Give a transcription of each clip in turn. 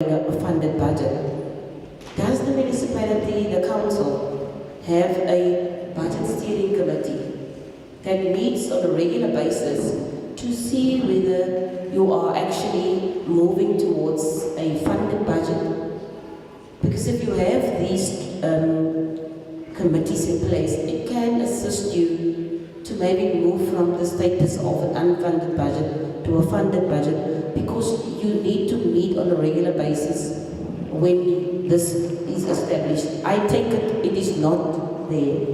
a funded budget. Does the municipality, the council, have a budget steering committee that meets on a regular basis to see whether you are actually moving towards a funded budget? Because if you have these committees in place, it can assist you to maybe move from the status of an unfunded budget to a funded budget, because you need to meet on a regular basis when this is established. I take it is not there.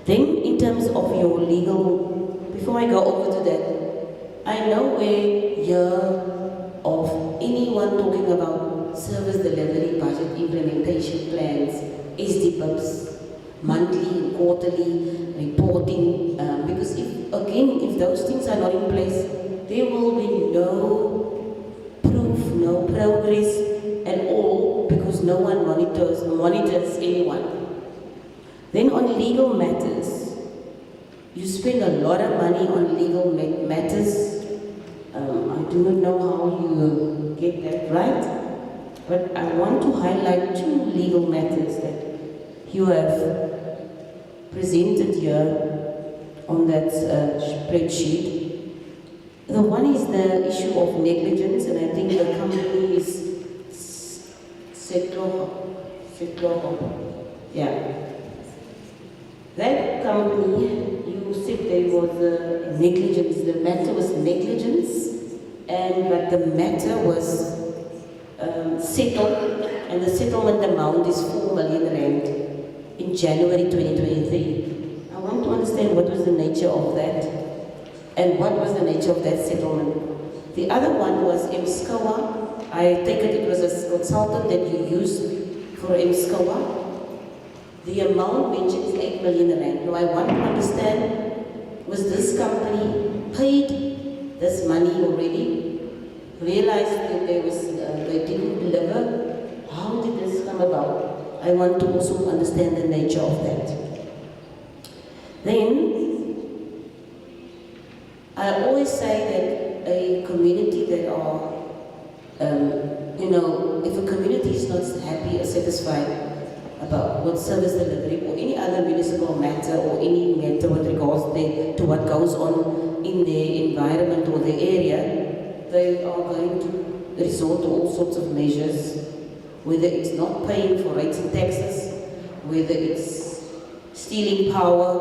Then in terms of your legal, before I go over to that, I know we're here of anyone talking about service delivery, budget implementation plans, SDPIPs, monthly and quarterly reporting, because if those things are not in place, there will be no proof, no progress at all, because no one monitors anyone. Then on legal matters, you spend a lot of money on legal matters. I do not know how you get that right, but I want to highlight two legal matters that you have presented here on that spreadsheet. The one is the issue of negligence, and I think the company is Setlo. Yeah. That company, you said there was a negligence, the matter was negligence, but the matter was settled, and the settlement amount is 4 million rand in January 2023. I want to understand what was the nature of that, and what was the nature of that settlement. The other one was MSCOA. I take it was a consultant that you used for MSCOA. The amount mentioned is 8 million rand. Now I want to understand, was this company paid this money already? Realized that they didn't deliver? How did this come about? I want to also understand the nature of that. Then, I always say that a community that are, if a community is not happy or satisfied about what service delivery or any other municipal matter or any matter with regards to what goes on in their environment or their area, they are going to resort to all sorts of measures, whether it's not paying for rates and taxes, whether it's stealing power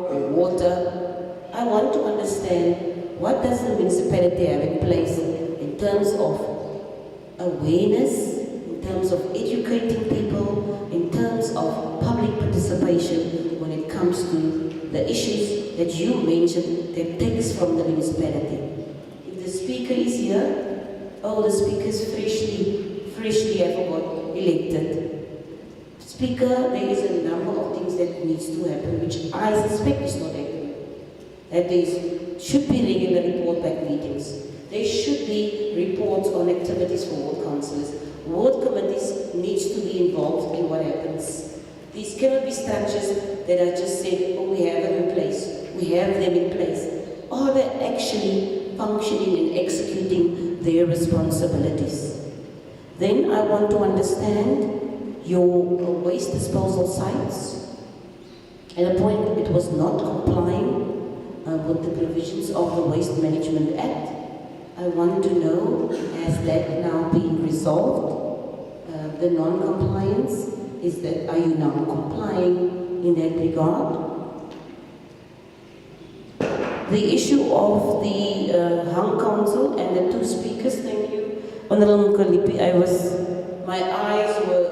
or water. I want to understand, what does the municipality have in place in terms of awareness, in terms of educating people, in terms of public participation when it comes to the issues that you mentioned that takes from the municipality. If the speaker is here, the speaker is freshly, I forgot, elected. Speaker, there is a number of things that needs to happen, which I suspect is not happening. That there should be regular report back meetings. There should be reports on activities for ward councillors. Ward committees needs to be involved in what happens. These cannot be structures that are just said, we have them in place. We have them in place. Are they actually functioning and executing their responsibilities? Then I want to understand your waste disposal sites. At a point it was not complying with the provisions of the Waste Management Act. I want to know, has that now been resolved? The non-compliance, are you now complying in that regard? The issue of the Hung Council and the two speakers, thank you. Honorable Mkalipi, my eyes were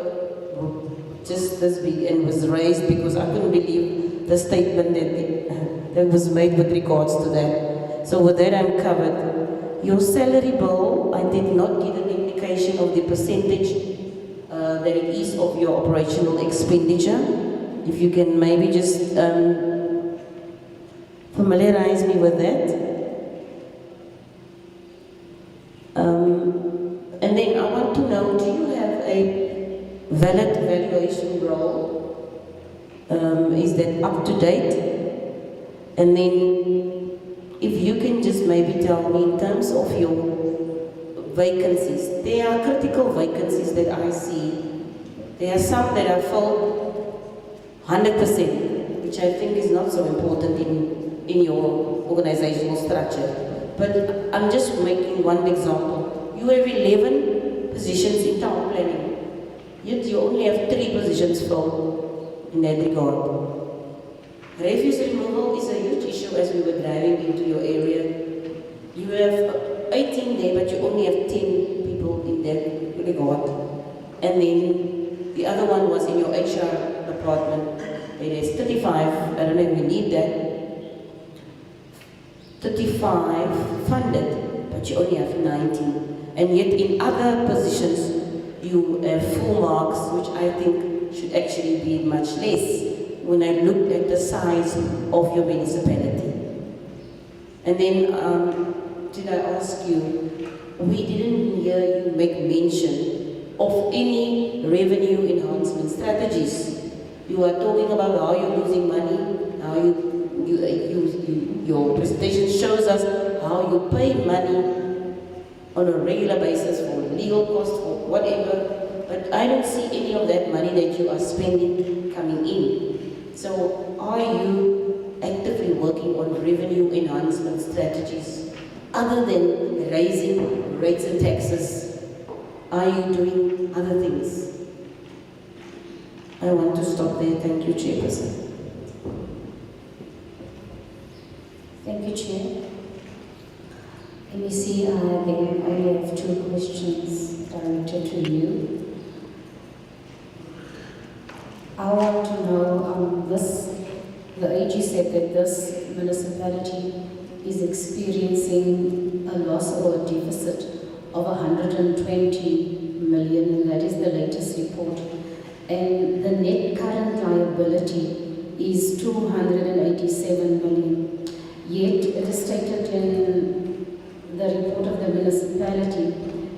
just this big and was raised because I couldn't believe the statement that was made with regards to that. So with that I'm covered. Your salary bill, I did not give an indication of the percentage that it is of your operational expenditure. If you can maybe just familiarize me with that. And then I want to know, do you have a valid valuation role? Is that up to date? And then if you can just maybe tell me in terms of your vacancies. There are critical vacancies that I see. There are some that are filled 100%, which I think is not so important in your organizational structure. But I'm just making one example. You have 11 positions in town planning, yet you only have 3 positions filled in that regard. Refuse removal is a huge issue as we were driving into your area. You have 18 there, but you only have 10 people in that regard. And then the other one was in your HR department. It is 35, I don't know if we need that. 35 funded, but you only have 19. And yet in other positions, you have full marks, which I think should actually be much less when I looked at the size of your municipality. And then, did I ask you, we didn't hear you make mention of any revenue enhancement strategies. You are talking about how you're losing money, how your presentation shows us how you pay money on a regular basis for legal costs, for whatever, but I don't see any of that money that you are spending coming in. So are you actively working on revenue enhancement strategies other than raising rates and taxes? Are you doing other things? I want to stop there. Thank you, Chairperson. Thank you, Chair. MEC, I only have 2 questions directed to you. I want to know, the AG said that this municipality is experiencing a loss or a deficit of 120 million, and that is the latest report. And the net current liability is 287 million. Yet it is stated in the report of the municipality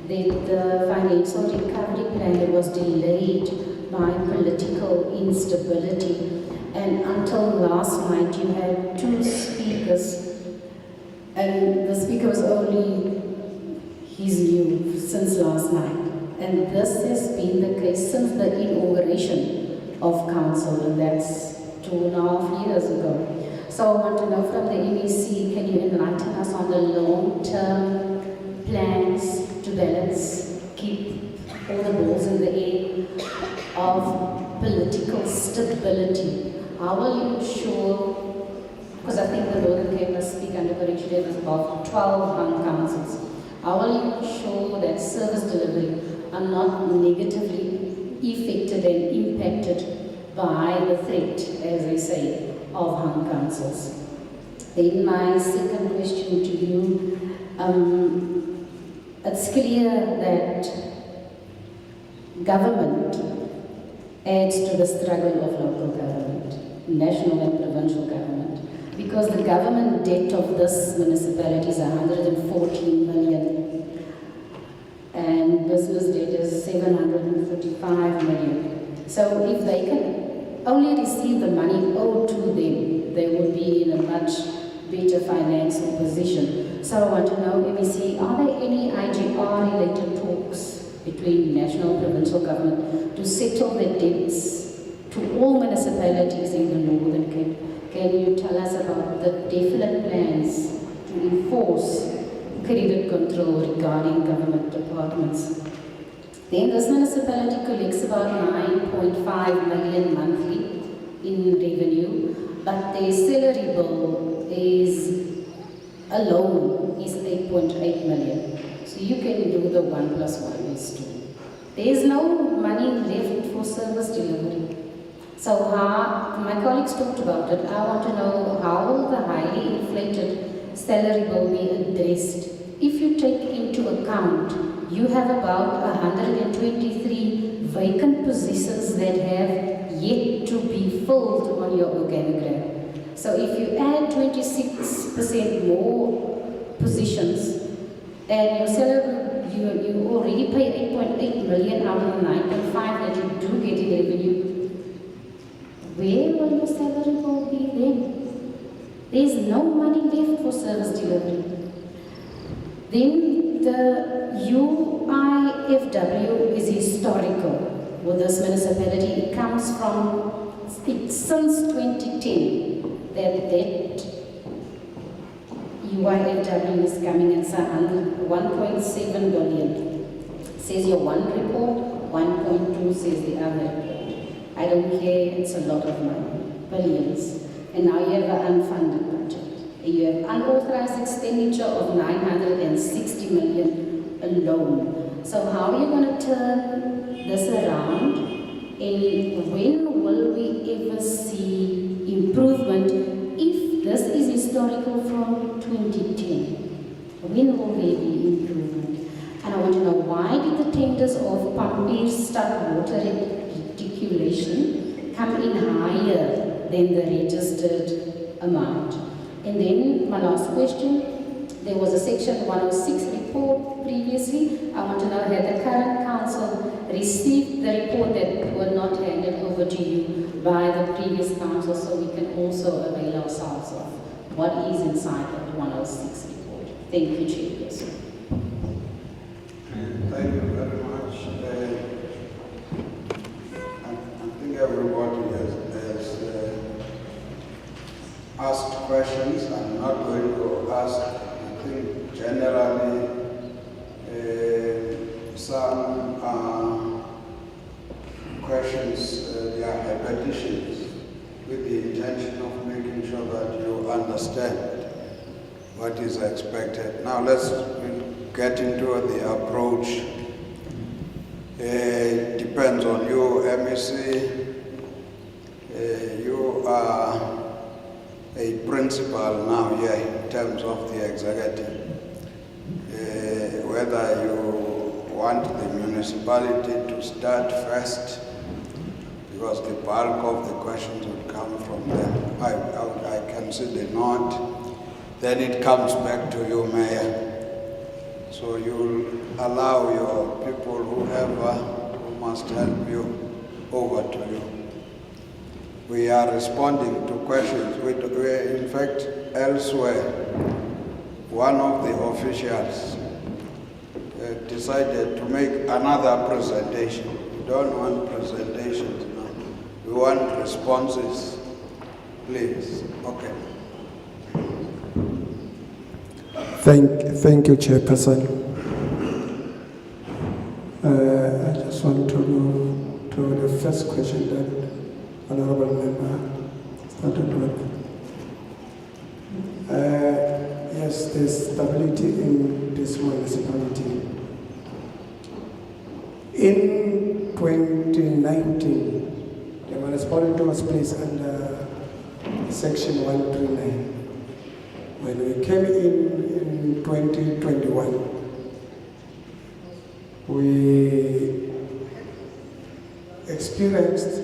that the financial recovery plan was delayed by political instability. And until last night you had 2 speakers, and the speaker was only, he's new since last night. And this has been the case since the inauguration of council, and that's 2.5 years ago. So I want to know from the MEC, can you enlighten us on the long-term plans to balance, keep all the balls in the air of political stability? How will you ensure, because I think the Northern Cape must speak under correction, there is about 12 hung councils. How will you ensure that service delivery are not negatively affected and impacted by the threat, as they say, of hung councils? Then my second question to you, it's clear that government adds to the struggle of local government, national and provincial government, because the government debt of this municipality is 114 million and business debt is 745 million. So if they can only receive the money owed to them, they would be in a much better financial position. So I want to know, MEC, are there any IGR-related talks between national and provincial government to settle the debts to all municipalities in the Northern Cape? Can you tell us about the definite plans to enforce credit control regarding government departments? Then this municipality collects about 9.5 million monthly in revenue, but their salary bill is alone is 8.8 million. So you can do the 1 + 1 is 2. There is no money left for service delivery. So my colleagues talked about it. I want to know, how will the highly inflated salary bill be addressed? If you take into account you have about 123 vacant positions that have yet to be filled on your organogram. So if you add 26% more positions and your salary, you already pay 8.8 million out of the 9.5 that you do get in revenue, where will your salary bill be then? There is no money left for service delivery. Then the UIFW is historical with this municipality. It comes from, since 2010, that UIFW is coming at 1.7 billion. Says your one report, 1.2 says the other report. I don't care, it's a lot of money, billions. And now you have an unfunded budget. You have unauthorized expenditure of 960 million alone. So how are you going to turn this around? And when will we ever see improvement if this is historical from 2010? When will there be improvement? And I want to know, why did the tenders of Pampir Stad water reticulation come in higher than the registered amount? And then my last question, there was a section 106 report previously. I want to know, had the current council received the report that were not handed over to you by the previous council, so we can also avail ourselves of what is inside that 106 report? Thank you, Chairperson. Thank you very much. I think everybody has asked questions. I'm not going to ask. I think generally some questions, they are repetitions with the intention of making sure that you understand what is expected. Now let's get into the approach. Depends on you, MEC. You are a principal now here in terms of the executive. Whether you want the municipality to start first, because the bulk of the questions would come from them. I consider not. Then it comes back to you, Mayor. So you'll allow your people who must help you over to you. We are responding to questions. We're in fact, elsewhere, one of the officials decided to make another presentation. We don't want presentations now. We want responses. Please. Okay. Thank you, Chairperson. I just want to move to the first question that Honorable Member started with. Yes, there's stability in this municipality. In 2019, the municipality was placed under Section 139. When we came in 2021, we experienced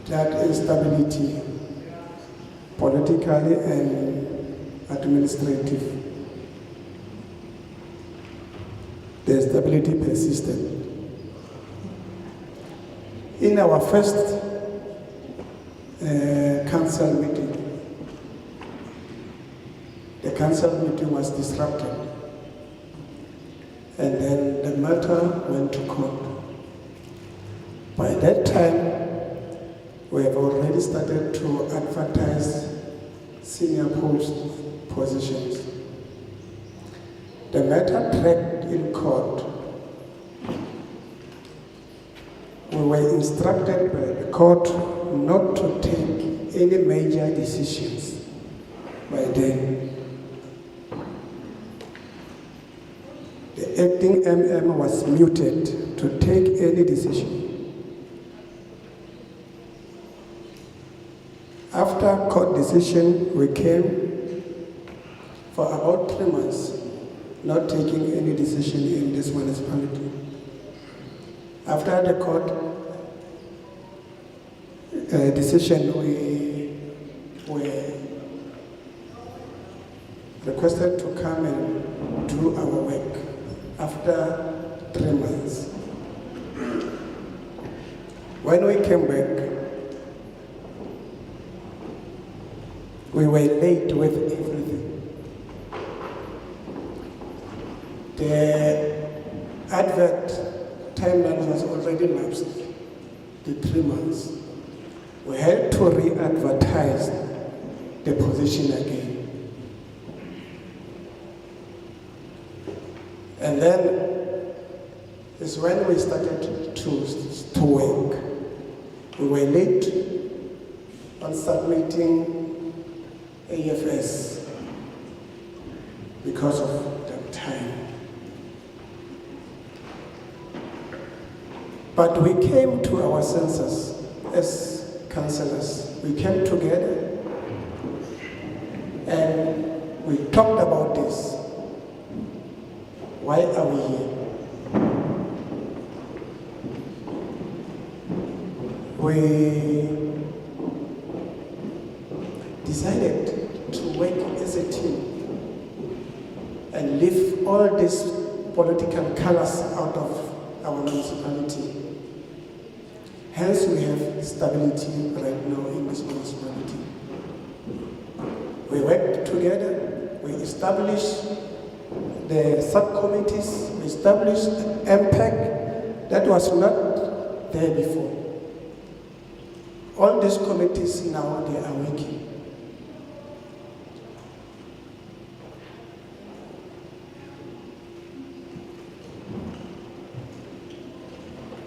that instability, politically and administrative. The instability persisted. In our first council meeting, the council meeting was disrupted, and then the matter went to court. By that time, we have already started to advertise senior positions. The matter dragged in court. We were instructed by the court not to take any major decisions by then. The acting MM was muted to take any decision. After court decision, we came for about 3 months not taking any decision in this municipality. After the court decision, we were requested to come and do our work after 3 months. When we came back, we were late with everything. that timeline was already lapsed, the 3 months, we had to re-advertise the position again. And then is when we started to work. We were late on submitting AFS because of that time. But we came to our senses as councillors. We came together and we talked about this. Why are we here? We decided to work as a team and leave all these political colors out of our municipality. Hence, we have stability right now in this municipality. We worked together, we established the subcommittees, we established MPEC that was not there before. All these committees now, they are working.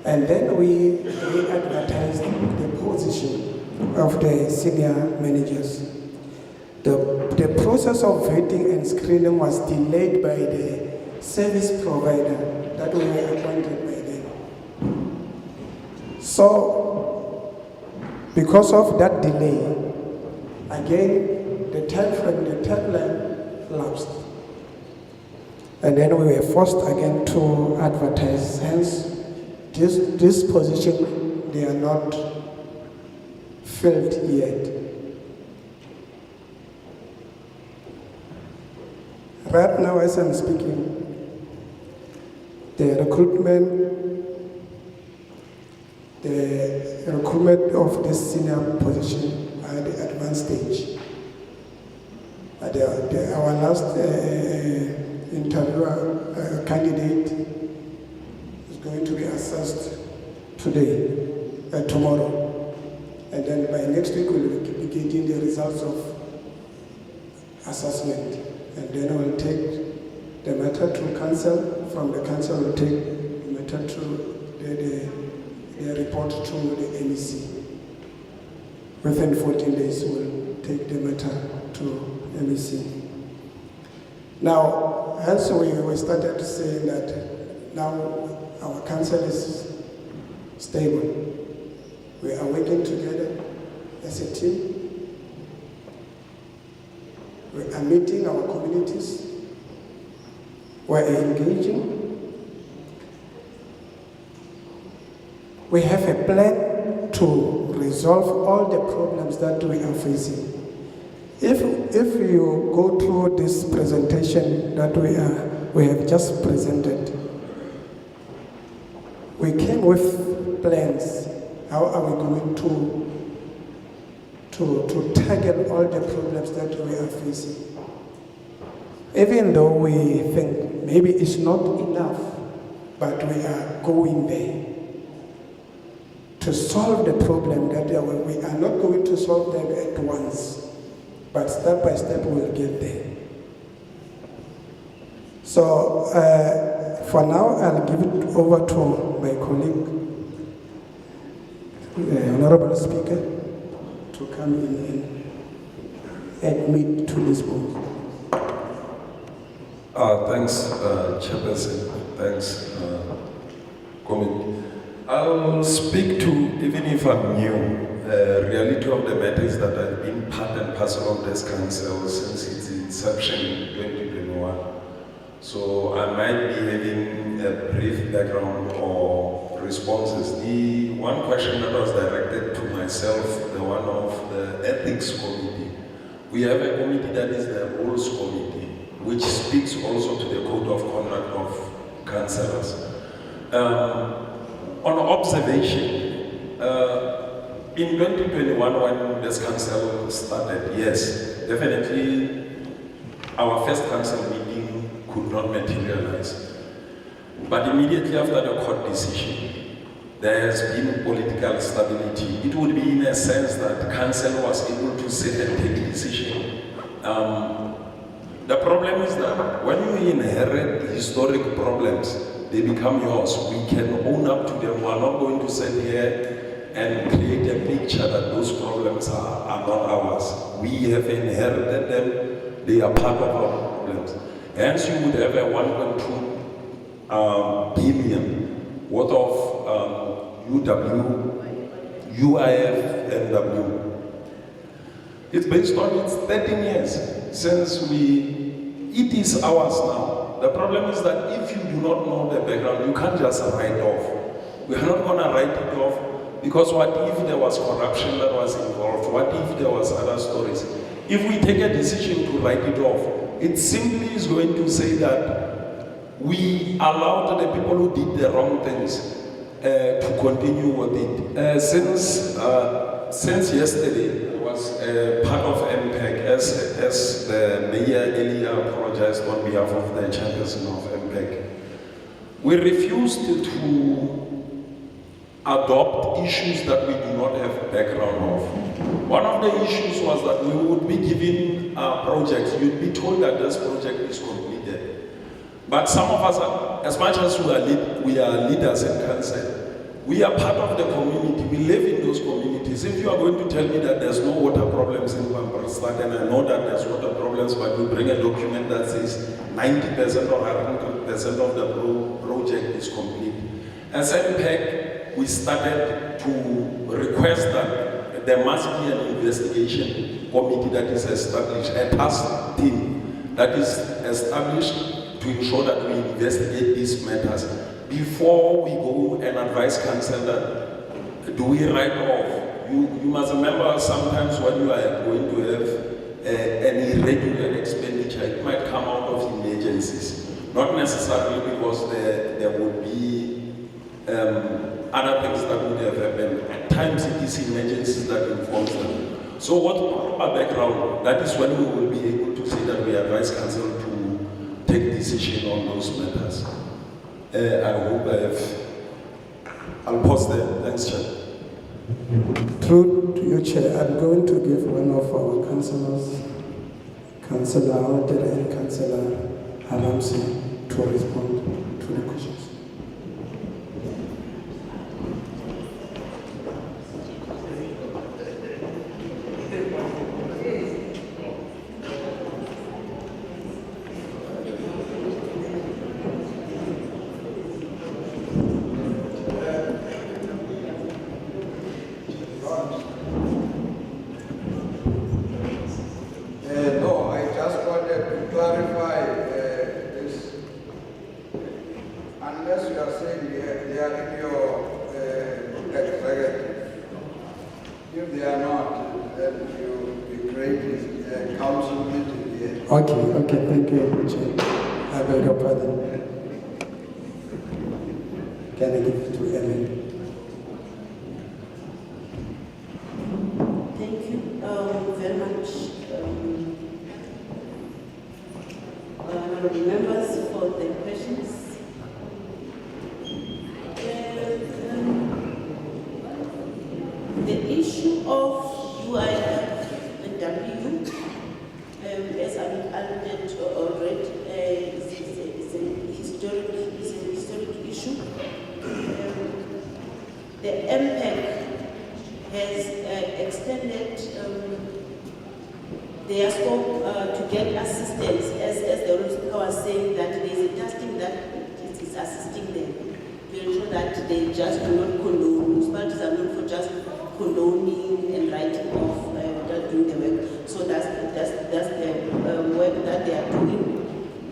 And then we re-advertised the position of the senior managers. The process of vetting and screening was delayed by the service provider that we were appointed by them. So, because of that delay, again, the timeline lapsed. And then we were forced again to advertise. Hence, this position, they are not filled yet. Right now, as I'm speaking, the recruitment of this senior position are at the advanced stage. Our last interviewer candidate is going to be assessed tomorrow. And then by next week, we'll be getting the results of assessment. And then we'll take the matter to council. From the council, we'll take the matter to the report to the MEC. Within 14 days, we'll take the matter to MEC. Now, hence we started saying that now our council is stable. We are working together as a team. We are meeting our communities. We are engaging. We have a plan to resolve all the problems that we are facing. If you go through this presentation that we have just presented, we came with plans. How are we going to tackle all the problems that we are facing? Even though we think maybe it's not enough, but we are going there to solve the problem that we are not going to solve them at once, but step by step we'll get there. So for now, I'll give it over to my colleague, the Honorable Speaker, to come in and admit to this board. Thanks, Chairperson. Thanks, Committee. I'll speak to, even if I'm new, reality of the matter is that I've been part and parcel of this council since its inception in 2021. So I might be having a brief background or responses. The one question that was directed to myself, the one of the Ethics Committee. We have a committee that is the Rules Committee, which speaks also to the Code of Conduct of Councillors. On observation, in 2021 when this council started, yes, definitely our first council meeting could not materialize. But immediately after the court decision, there has been political stability. It would be in a sense that council was able to sit and take a decision. The problem is that when you inherit historic problems, they become yours. We can own up to them. We are not going to sit here and create a picture that those problems are not ours. We have inherited them. They are part of our problems. Hence, you would have a 1.2 billion worth of UW, UIF, and W. It's based on its 13 years since it is ours now. The problem is that if you do not know the background, you can't just write off. We are not going to write it off because what if there was corruption that was involved? What if there was other stories? If we take a decision to write it off, it simply is going to say that we allowed the people who did the wrong things to continue with it. Since yesterday, I was part of MPEC as the mayor earlier apologized on behalf of the chairperson of MPEC. We refused to adopt issues that we do not have background of. One of the issues was that we would be given projects. You'd be told that this project is completed. But some of us, as much as we are leaders in council, we are part of the community. We live in those communities. If you are going to tell me that there's no water problems in Pamparstad, and I know that there's water problems, but you bring a document that says 90% or 100% of the project is complete. As MPEC, we started to request that there must be an investigation committee that is established, a task team that is established to ensure that we investigate these matters before we go and advise council that do we write off. You must remember sometimes when you are going to have an irregular expenditure, it might come out of emergencies, not necessarily because there would be other things that would have happened. At times it is emergencies that inform them. So what our background, that is when we will be able to say that we advise council to take decision on those matters. I hope I'll pause there. Thanks, Chair. Through to you, Chair, I'm going to give one of our councillors, Councillor Auditor and Councillor Haramsi, to respond to the questions. No, I just wanted to clarify this. Unless you are saying they are in your executive, if they are not, then you be creating a council meeting here. Okay, thank you, Chair. I beg your pardon. Can I give it to Ellen? Thank you very much, honorable members, for the questions. The issue of UIF and W, as I alluded already, is a historic issue. The MPEC has extended their scope to get assistance, as the Honourable Speaker was saying, that there is a testing that is assisting them to ensure that they just do not condone. Municipalities are known for just condoning and writing off without doing the work. So that's the work that they are doing.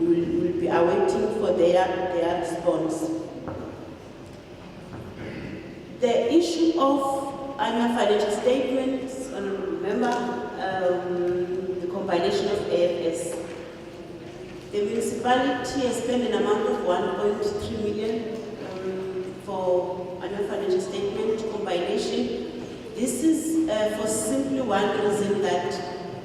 We will be awaiting for their response. The issue of annual financial statements, remember the combination of AFS. The municipality has spent an amount of 1.3 million for annual financial statement combination. This is for simply one reason, that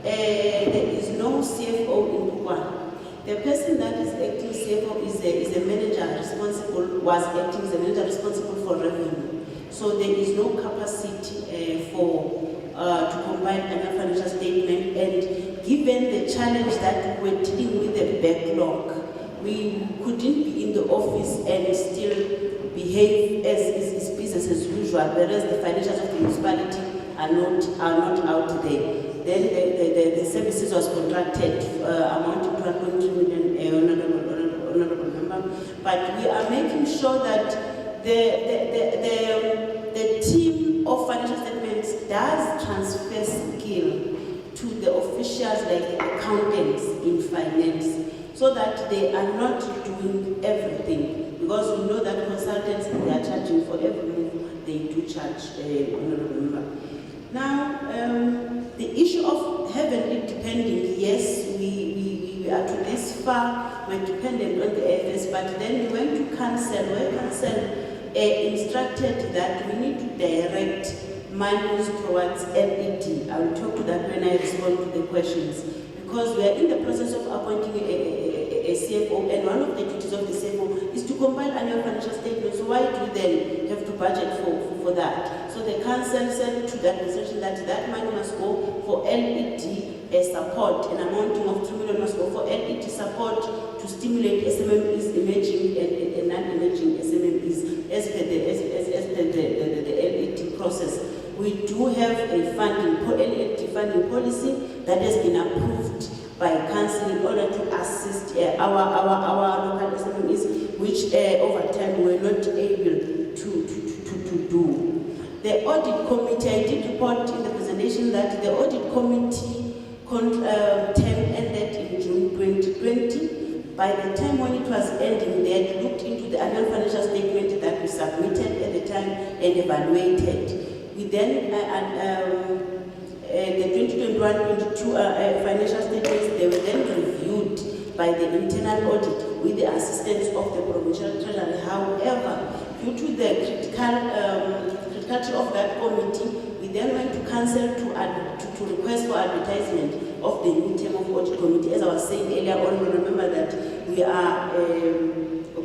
there is no CFO in Phokwane. The person that is acting CFO is a manager responsible, was acting as a manager responsible for revenue. So there is no capacity to compile annual financial statement, and given the challenge that we're dealing with the backlog, we couldn't be in the office and still behave as is business as usual, whereas the financials of the municipality are not out there. Then the services was contracted amounting to 1.2 million, honorable member. But we are making sure that the team of financial statements does transfer skill to the officials like the accountants in finance, so that they are not doing everything. Because we know that consultants, they are charging for every move they do charge, honorable member. Now, the issue of heavily depending, yes, we are to this far, we're dependent on the AFS, but then we went to council, where council instructed that we need to direct monies towards LED. I will talk to that when I respond to the questions. Because we are in the process of appointing a CFO, and one of the duties of the CFO is to compile annual financial statements. So why do we then have to budget for that? So the council said to the administration that money must go for LED support, an amounting of 2 million must go for LED support to stimulate SMMEs, emerging and non-emerging SMMEs as per the LED process. We do have a LED funding policy that has been approved by council in order to assist our local SMEs, which over time we were not able to do. The audit committee, I did report in the presentation that the audit committee term ended in June 2020. By the time when it was ending, they had looked into the annual financial statement that we submitted at the time and evaluated. We then, the 2021-22 financial statements, they were then reviewed by the internal audit with the assistance of the Provincial Treasury. However, due to the criticality of that committee, we then went to council to request for advertisement of the new term of audit committee. As I was saying earlier on, remember that we are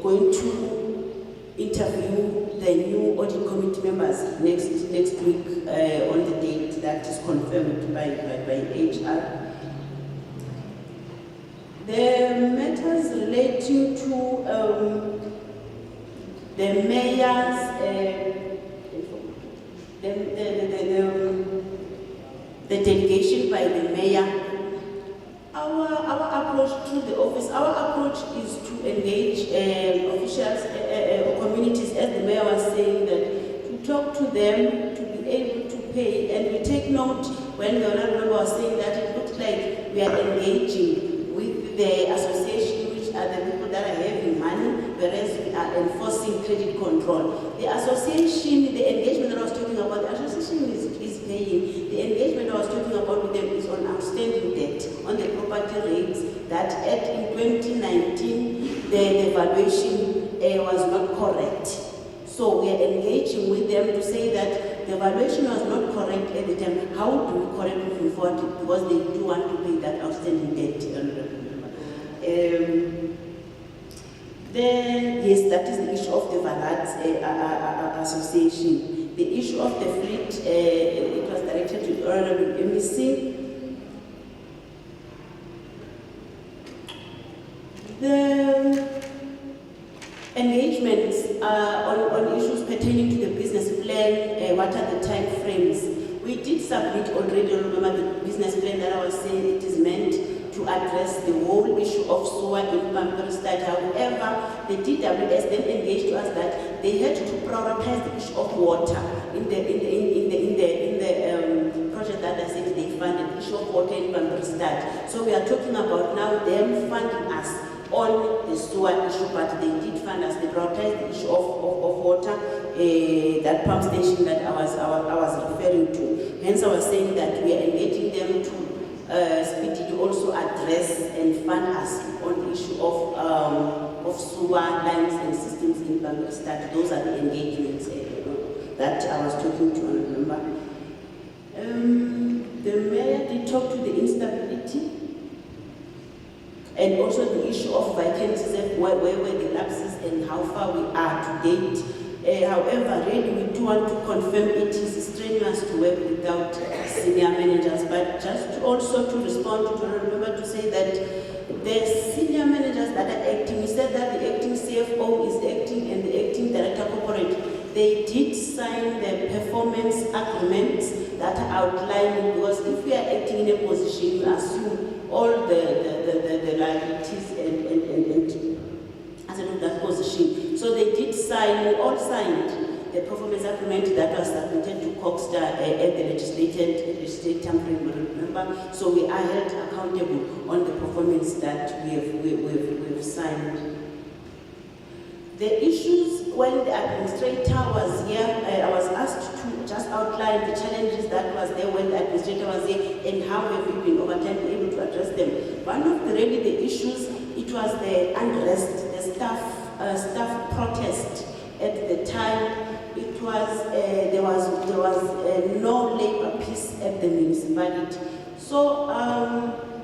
going to interview the new audit committee members next week on the date that is confirmed by HR. The matters relating to the mayor's the delegation by the mayor. Our approach to the office, our approach is to engage officials, communities, as the mayor was saying, that to talk to them, to be able to pay, and we take note when the honorable was saying that it looks like we are engaging with the association, which are the people that are having money, whereas we are enforcing credit control. The association, the engagement that I was talking about, the association is paying. The engagement I was talking about with them is on outstanding debt, on the property rates, that in 2019, the valuation was not correct. So we are engaging with them to say that the valuation was not correct at the time. How do we correct moving forward? Because they do want to pay that outstanding debt. Then, yes, that is the issue of the Valat Association. The issue of the fleet, it was directed to the Honorable MEC. The engagements on issues pertaining to the business plan, what are the time frames? We did submit already, remember the business plan that I was saying, it is meant to address the whole issue of sewer in Pamperstat. However, the DWS then engaged to us that they had to prioritize the issue of water in the project that I said they funded, the issue of water in Pamperstat. So we are talking about now them funding us on the sewer issue, but they did fund us. They prioritized the issue of water, that pump station that I was referring to. Hence, I was saying that we are engaging them to speedily also address and fund us on the issue of sewer lines and systems in Pamperstat. Those are the engagements that I was talking to, remember. The mayor did talk to the instability. and also the issue of vacancies and where were the lapses and how far we are to date. However, really we do want to confirm it is strenuous to work without senior managers, but just also to respond to remember to say that the senior managers that are acting, we said that the acting CFO is acting and the acting director corporate, they did sign the performance agreements that are outlining, because if we are acting in a position, you assume all the liabilities and as of that position. So they did sign, we all signed the performance agreement that was submitted to COGTA at the legislative time frame, remember? So we are held accountable on the performance that we've signed. The issues, when the administrator was here, I was asked to just outline the challenges that was there when the administrator was here and how have we been over time able to address them. One of the issues, it was the unrest, the staff protest at the time. It was there was no labor peace at the municipality. So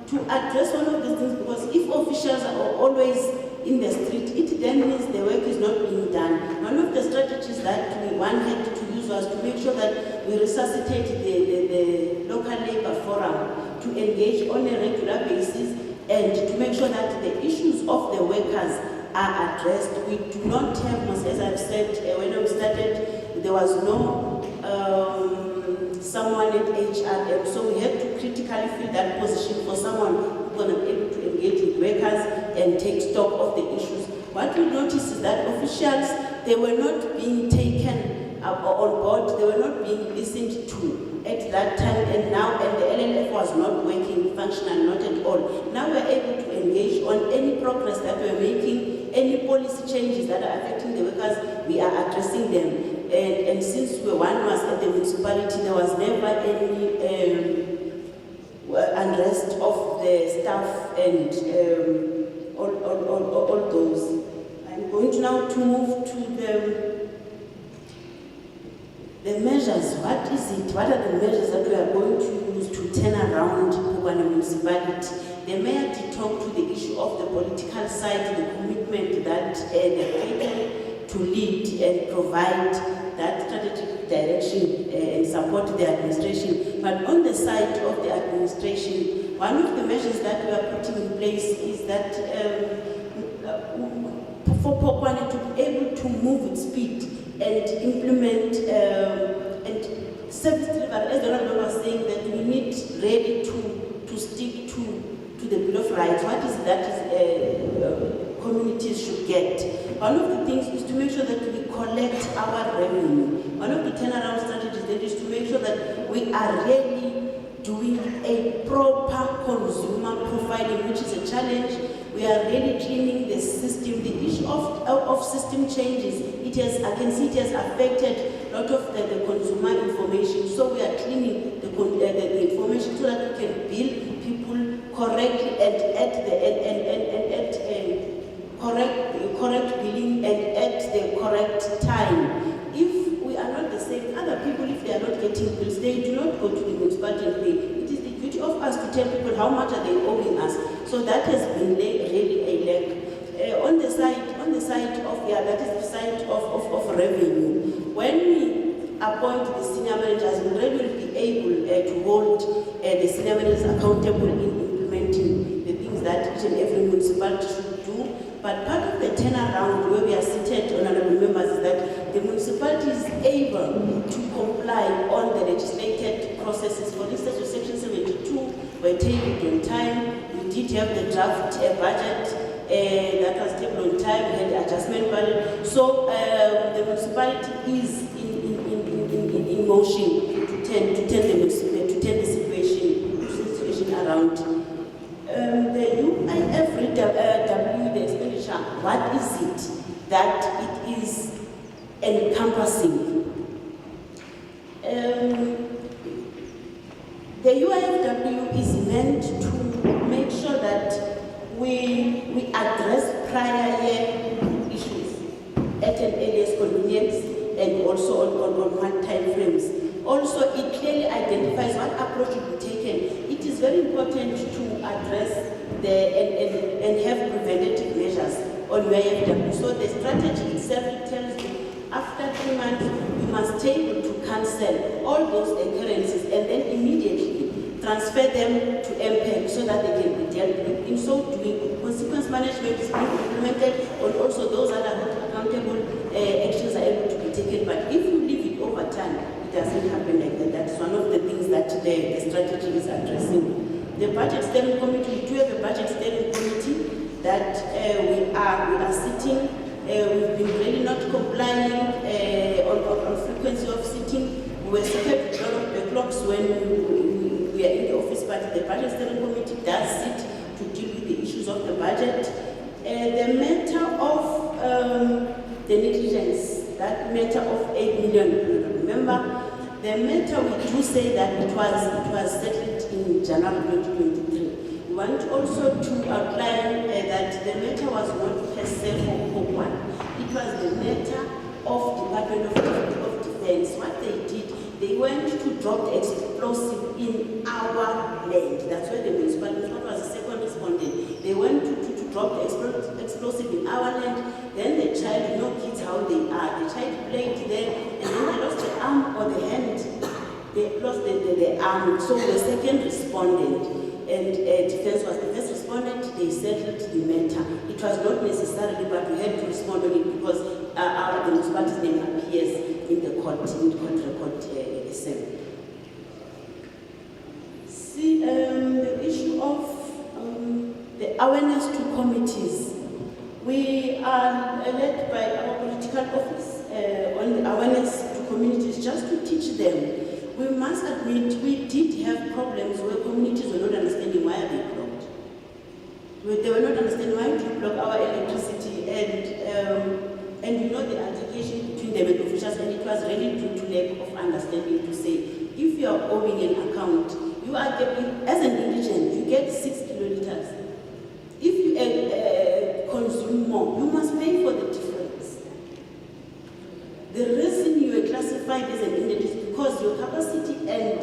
to address one of these things, because if officials are always in the street, it then means the work is not being done. One of the strategies that we had to use was to make sure that we resuscitate the local labor forum to engage on a regular basis and to make sure that the issues of the workers are addressed. We do not have, as I've said, when we started, there was no someone at HRM, so we had to critically fill that position for someone who's going to be able to engage with workers and take stock of the issues. What we noticed is that officials, they were not being taken on board, they were not being listened to at that time, and the LLF was not working, functional, not at all. Now we're able to engage on any progress that we're making, any policy changes that are affecting the workers, we are addressing them. And since one was at the municipality, there was never any unrest of the staff and all those. I'm going to now to move to the measures. What is it? What are the measures that we are going to use to turn around Phokwane municipality? The mayor did talk to the issue of the political side, the commitment that they're taken to lead and provide that strategic direction and support the administration. But on the side of the administration, one of the measures that we are putting in place is that for Phokwane to be able to move with speed and implement and service delivery, as the Honorable was saying, that we need really to stick to the Bill of Rights. What is that communities should get? One of the things is to make sure that we collect our revenue. One of the turnaround strategies that is to make sure that we are really doing a proper consumer profiling, which is a challenge. We are really cleaning the system. The issue of system changes, I can see it has affected a lot of the consumer information. So we are cleaning the information so that we can bill people correctly and at correct billing and at the correct time. If we are not the same, other people, if they are not getting bills, they do not go to the municipality and pay. It is the duty of us to tell people how much are they owing us. So that has been really a lag. On the side of that is the side of revenue. When we appoint the senior managers, we really will be able to hold the senior managers accountable in implementing the things that each and every municipality should do. But part of the turnaround where we are seated, honorable members, is that the municipality is able to comply on the legislated processes. For instance, with Section 72, were tabled on time. We did have the draft budget that was tabled on time. We had the adjustment budget. So the municipality is in motion to turn the situation around. The UIF the expenditure, what is it that it is encompassing? The UIFW is meant to make sure that we address prior year issues at an earliest convenience and also on time frames. Also, it clearly identifies what approach will be taken. It is very important to address and have preventative measures on where you have done. So the strategy itself tells you after 3 months you must take to cancel all those occurrences and then immediately transfer them to MPEG so that they can be dealt with. In so doing, consequence management is being implemented, and also those that are not accountable actions are able to be taken. But if you leave it over time, it doesn't happen like that. That's one of the things that the strategy is addressing. The budget steering committee, we do have a budget steering committee that we are sitting. We've been really not complying on frequency of sitting. We were set a lot of backlogs when we are in the office, but the budget steering committee does sit to deal with the issues of the budget. The matter of the negligence, that matter of 8 million, remember, the matter we do say that it was settled in January 2023. We want also to outline that the matter was not per se for Phokwane. It was the matter of Department of Defense. What they did, they went to drop the explosive in our land. That's where the municipality was the second respondent. They went to drop the explosive in our land. Then the child, you know kids how they are. The child played there and then they lost the arm or the hand. They lost the arm. So the second respondent and defense was the first respondent. They settled the matter. It was not necessarily, but we had to respond on it because the municipality's name appears in the court record itself. See, the issue of the awareness to committees. We are led by our political office on the awareness to communities just to teach them. We must admit we did have problems where communities were not understanding why they blocked. They were not understanding why to block our electricity and you know the altercation between them and officials, and it was really due to lack of understanding to say, if you are owing an account, you are getting, as an indigent, you get 6 kiloliters. If you consume more, you must pay for the difference. The reason you are classified as an indigent is because your capacity and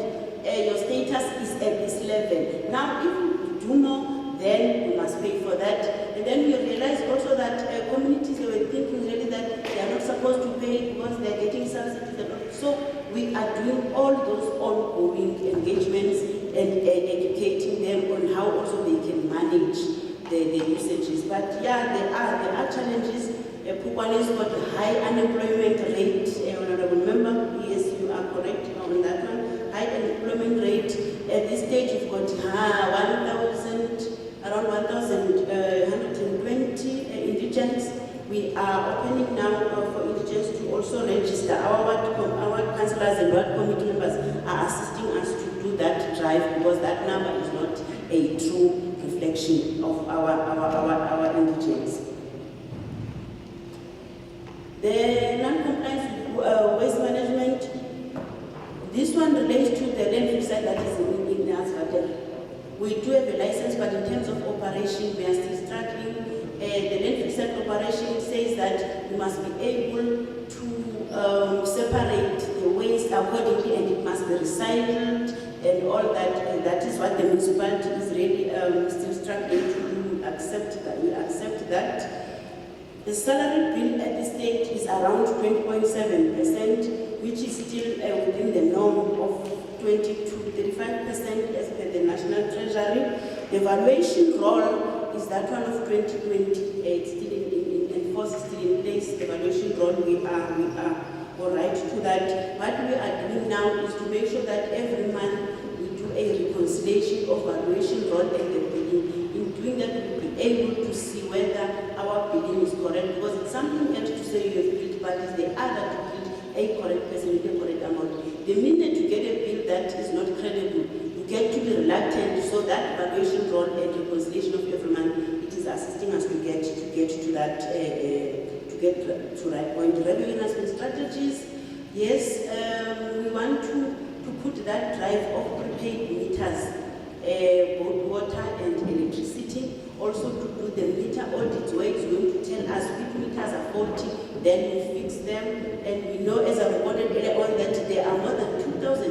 your status is at this level. Now, if you do more, then you must pay for that. And then we realized also that communities, they were thinking really that they are not supposed to pay because they are getting subsidies. So we are doing all those ongoing engagements and educating them on how also they can manage the usages. But yeah, there are challenges. Phokwane has got a high unemployment rate. Honorable Member, yes, you are correct on that one. High unemployment rate. At this stage, you've got around 1,120 indigents. We are opening now for indigents to also register. Our councillors and ward committee members are assisting us to do that drive because that number is not a true reflection of our indigents. The non-compliance with waste management, this one relates to the landfill site that is in Asvatel. We do have a license, but in terms of operation, we are still struggling. The landfill site operation says that we must be able to separate the waste accordingly, and it must be recycled and all that. And that is what the municipality is really still struggling to do. We accept that. The salary bill at this stage is around 20.7%, which is still within the norm of 20 to 35% as per the National Treasury. The valuation roll is that one of 2028, still in force, still in place. The valuation roll, we are all right to that. What we are doing now is to make sure that every month we do a reconciliation of valuation roll and the billing. In doing that, we will be able to see whether our billing is correct, because it's something else to say you have billed, but it's the other to bill a correct person with a correct amount. The minute you get a bill that is not credible, you get to be reluctant, so that valuation roll and reconciliation of every month, it is assisting us to get to that, to get to right point. Revenue enhancement strategies, yes, we want to put that drive of prepaid meters, both water and electricity. Also to do the meter audits where it's going to tell us which meters are faulty, then we fix them. And we know, as I reported earlier on, that there are more than 2,000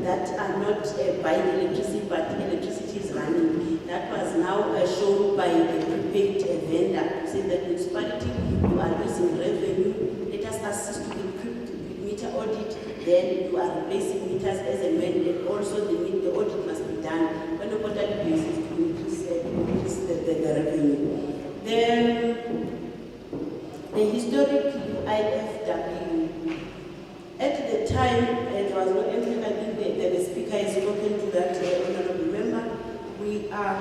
that are not buying electricity, but electricity is running. That was now shown by the prepaid vendor, saying that municipality, you are losing revenue, let us assist with meter audit, then you are replacing meters as and when, and also the audit must be done on a quarterly basis to increase the revenue. Then the historic UIFW. At the time, there was no entry. I think the speaker has spoken to that honorable member. We are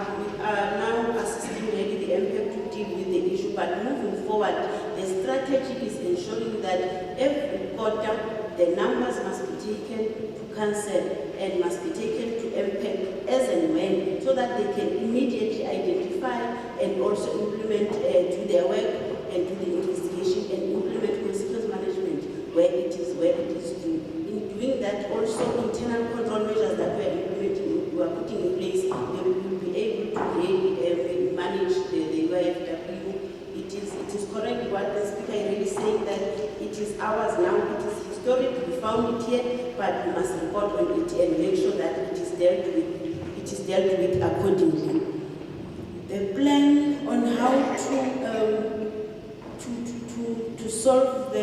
now assisting really the MPF to deal with the issue, but moving forward, the strategy is ensuring that every quarter the numbers must be taken to council and must be taken to MPF as and when, so that they can immediately identify and also implement to their work and to the investigation and implement consequence management where it is due. In doing that, also internal control measures that we are implementing, we are putting in place, they will be able to really manage the UIFW. It is correct what the speaker is really saying, that it is ours now, it is historic, we found it here, but we must report on it and make sure that it is dealt with accordingly. The plan on how to solve to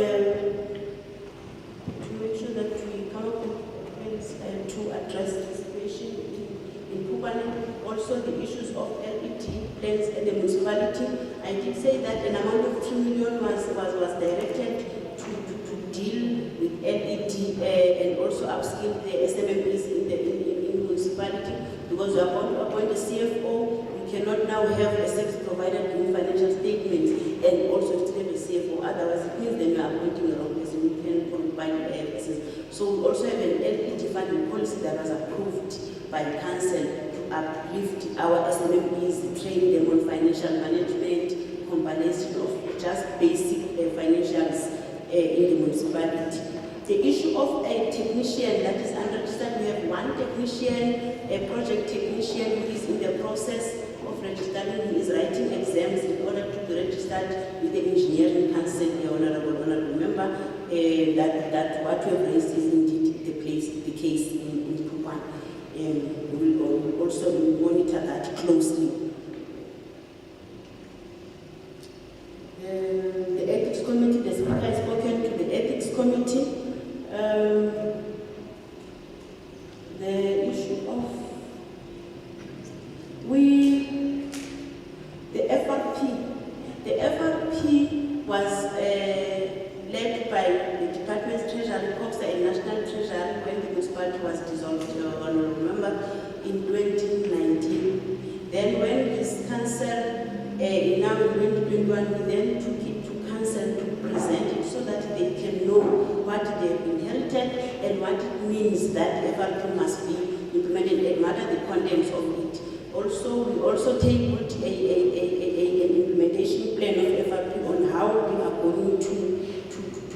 make sure that we come up with plans to address the situation in Phokwane, also the issues of LED plans at the municipality. I did say that an amount of 3 million was directed to deal with LED and also upskill the SMMEs in the municipality, because we are going to appoint a CFO. We cannot now have a service provider doing financial statements and also still have a CFO. Otherwise, it means then we are appointing a wrong person. We can combine persons. So we also have an LED funding policy that was approved by council to uplift our SMMEs, train them on financial management, combination of just basic financials in the municipality. The issue of a technician that is unregistered, we have one technician, a project technician who is in the process of registering. He is writing exams in order to be registered with the engineering council, the honorable member, that what we have raised is indeed the case in Phokwane. We will also monitor that closely. The ethics committee, the speaker has spoken to the ethics committee. The issue of the FRP was led by the Department of Treasury, COGTA and National Treasury when the municipality was dissolved, remember, in 2019. Then when this council, now in 2021, we then took it to council to present it so that they can know what they have inherited and what it means that FRP must be implemented and what are the contents of it. Also, we also tabled an implementation plan of FRP on how we are going to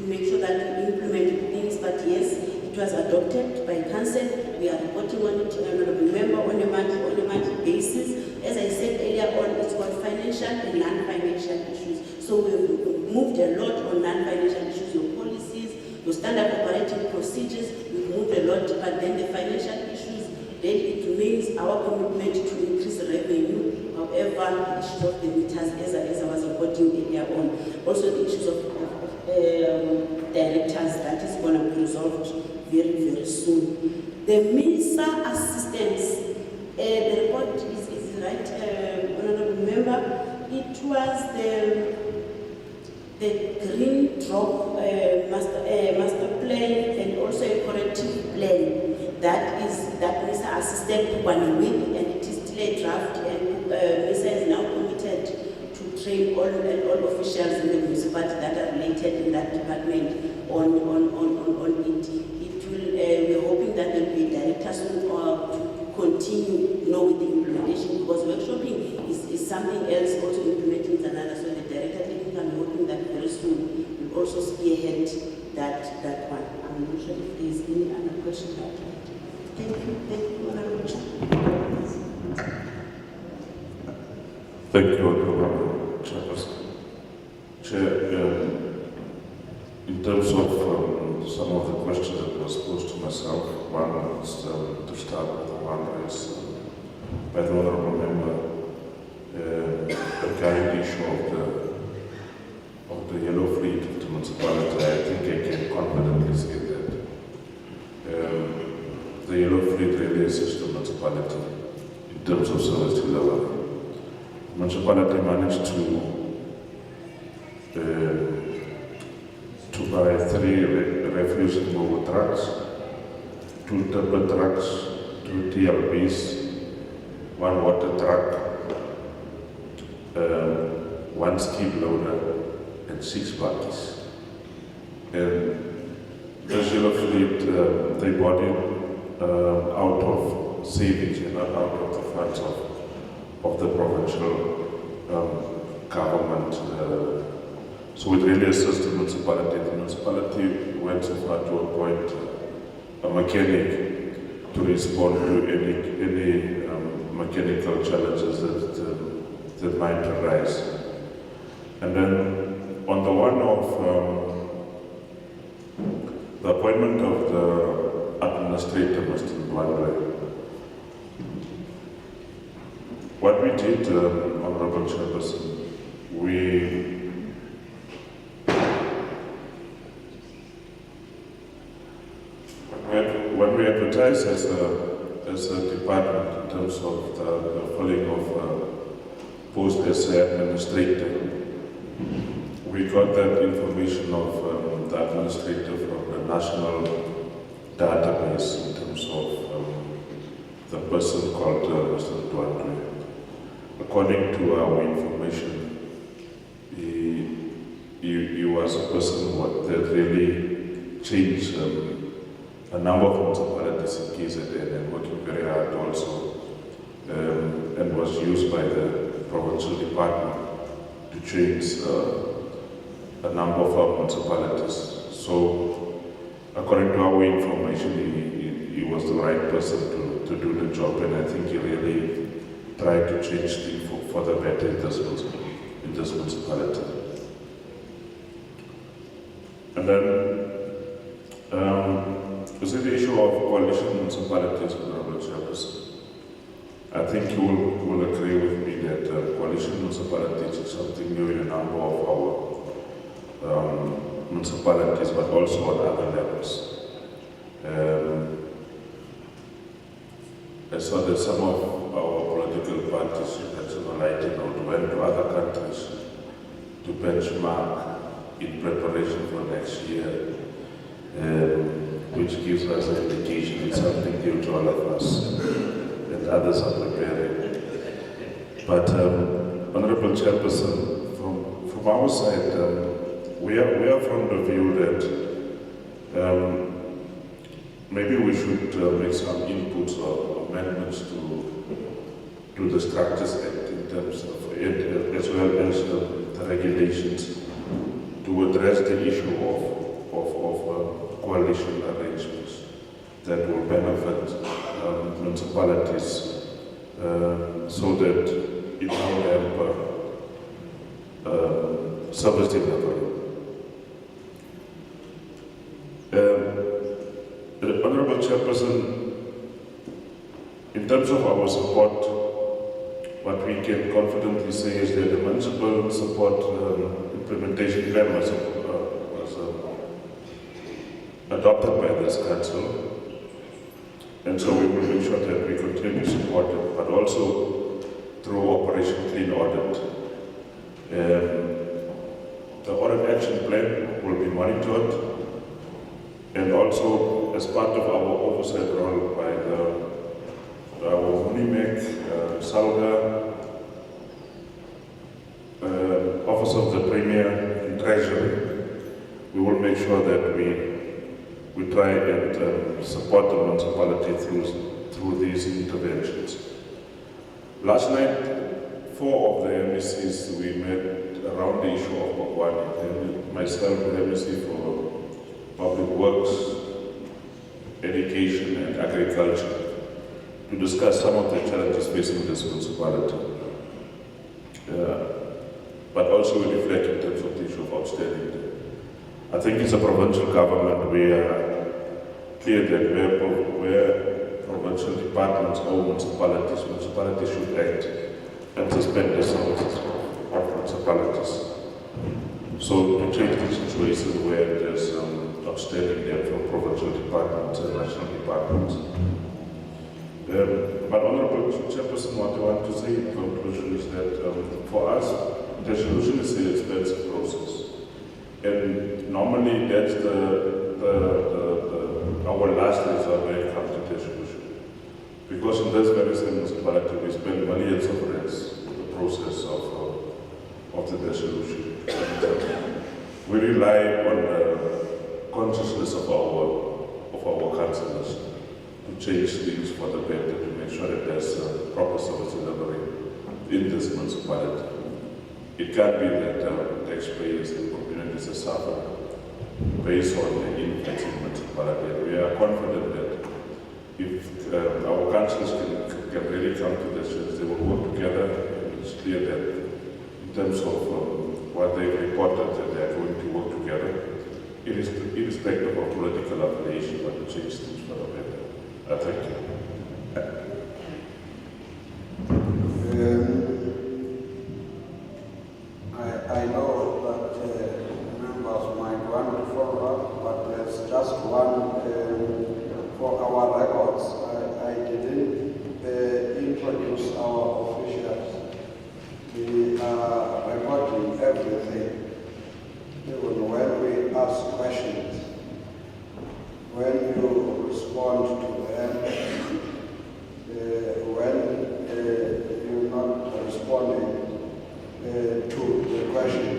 make sure that we implement things. But yes, it was adopted by council. We are reporting on it, remember, on a monthly basis. As I said earlier on, it's got financial and non-financial issues. So we've moved a lot on non-financial issues, your policies, your standard operating procedures. We've moved a lot, but then the financial issues, then it remains our commitment to increase revenue. However, the issues of the meters, as I was reporting earlier on, also the issues of directors, that is going to be resolved very, very soon. The MISA assistance, the report is right, honorable member. It was the green drop master plan and also a corrective plan that MISA assisted Phokwane with, and it is still a draft, and MISA is now committed to train all officials in the municipality that are related in that department on it. We're hoping that there will be directors to continue with the implementation, because workshopping is something else, also implementing is another. So the director technical, I'm hoping that very soon will also spearhead that one. I'm not sure if there is any other question. Thank you, Honorable Chair. Thank you, Honorable Chairperson. Chair, in terms of some of the questions that were posed to myself. One was to start with the one raised by the honourable member regarding the issue of the yellow fleet of the municipality. I think I can confidently say that the yellow fleet really assists the municipality in terms of service delivery. The municipality managed to buy 3 refuse removal trucks, 2 timber trucks, 2 TLBs, 1 water truck, 1 skid loader, and 6 buckets. And this yellow fleet, they bought it out of savings and not out of the funds of the provincial government. So it really assists the municipality. The municipality went so far to appoint a mechanic to respond to any mechanical challenges that might arise. And then on the one of the appointment of the administrator, Mr. Ndwandwe, what we did, Honorable Chairperson, when we advertise as a department in terms of the filling of post as administrator, we got that information of the administrator from the national database in terms of the person called Mr. Ndwandwe. According to our information, he was a person that really changed a number of municipalities in KZN and working very hard also, and was used by the provincial department to change a number of our municipalities. So, according to our information, he was the right person to do the job, and I think he really tried to change things for the better in this municipality. And then, is it the issue of coalition municipalities, Honorable Chairperson? I think you will agree with me that coalition municipalities is something new in a number of our municipalities, but also on other levels. I saw that some of our political parties nationalized out went to other countries to benchmark in preparation for next year, which gives us an indication it's something new to all of us, and others are preparing. But Honorable Chairperson, from our side, we are from the view that maybe we should make some inputs or amendments to the Structures Act in terms of it, as well as the regulations, to address the issue of coalition arrangements that will benefit municipalities so that it will help service delivery. Honorable Chairperson, in terms of our support, what we can confidently say is that the municipal support implementation plan was adopted by this council, and so we will make sure that we continue to support it, but also through Operation Clean Audit. The audit action plan will be monitored, and also as part of our oversight role by our UNIMEC, SALGA, Office of the Premier and Treasury, we will make sure that we try and support the municipality through these interventions. Last night, 4 of the MECs we met around the issue of Phokwane, myself, the MEC for Public Works, Education and Agriculture, to discuss some of the challenges facing this municipality. But also we reflect in terms of the issue of outstanding. I think it's a provincial government where clear that where provincial departments or municipalities should act and suspend the services of municipalities. So to change the situation where there's outstanding debt from provincial departments and national departments. But Honourable Chairperson, what I want to say in conclusion is that for us, the solution is an expensive process. And normally that's our last resort when it comes to resolution. Because in this very same municipality, we spend millions of rands in the process of the resolution. We rely on the consciousness of our councillors to change things for the better, to make sure that there's proper service delivery in this municipality. It can't be that taxpayers and communities are suffering based on the influence in municipality. We are confident that if our councillors can really come to this, they will work together. It's clear that in terms of what they reported, that they are going to work together, irrespective of political affiliation, but to change things for the better. Thank you. I know that members might want to follow up, but there's just one for our records. I didn't introduce our officials. We are recording everything. Even when we ask questions, when you respond to them, when you're not responding to the question,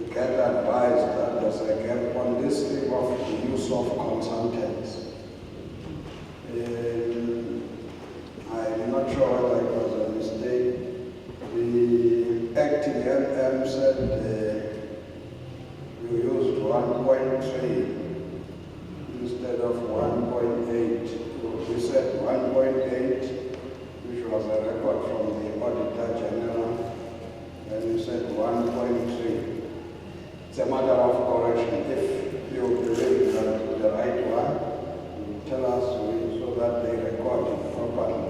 you get advised that there's a gap on this thing of the use of consultants. I'm not sure whether it was a mistake. The acting MM said we used 1.3 instead of 1.8. We said 1.8, which was a record from the Auditor-General, and we said 1.3. It's a matter of correction. If you believe that the right one, you tell us so that they record it properly.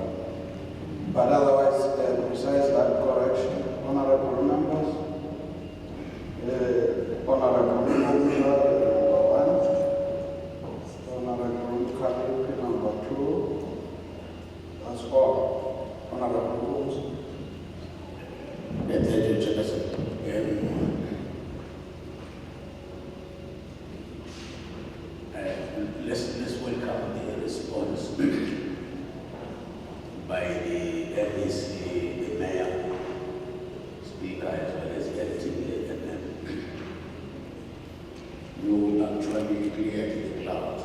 But otherwise, besides that correction, honorable members, honorable member number 1, honorable Khalid number 2, that's all. Honorable Rooms. Thank you, Chairperson. Let's welcome the response by the MEC, the Mayor, Speaker, as well as the LTV. You actually cleared the cloud,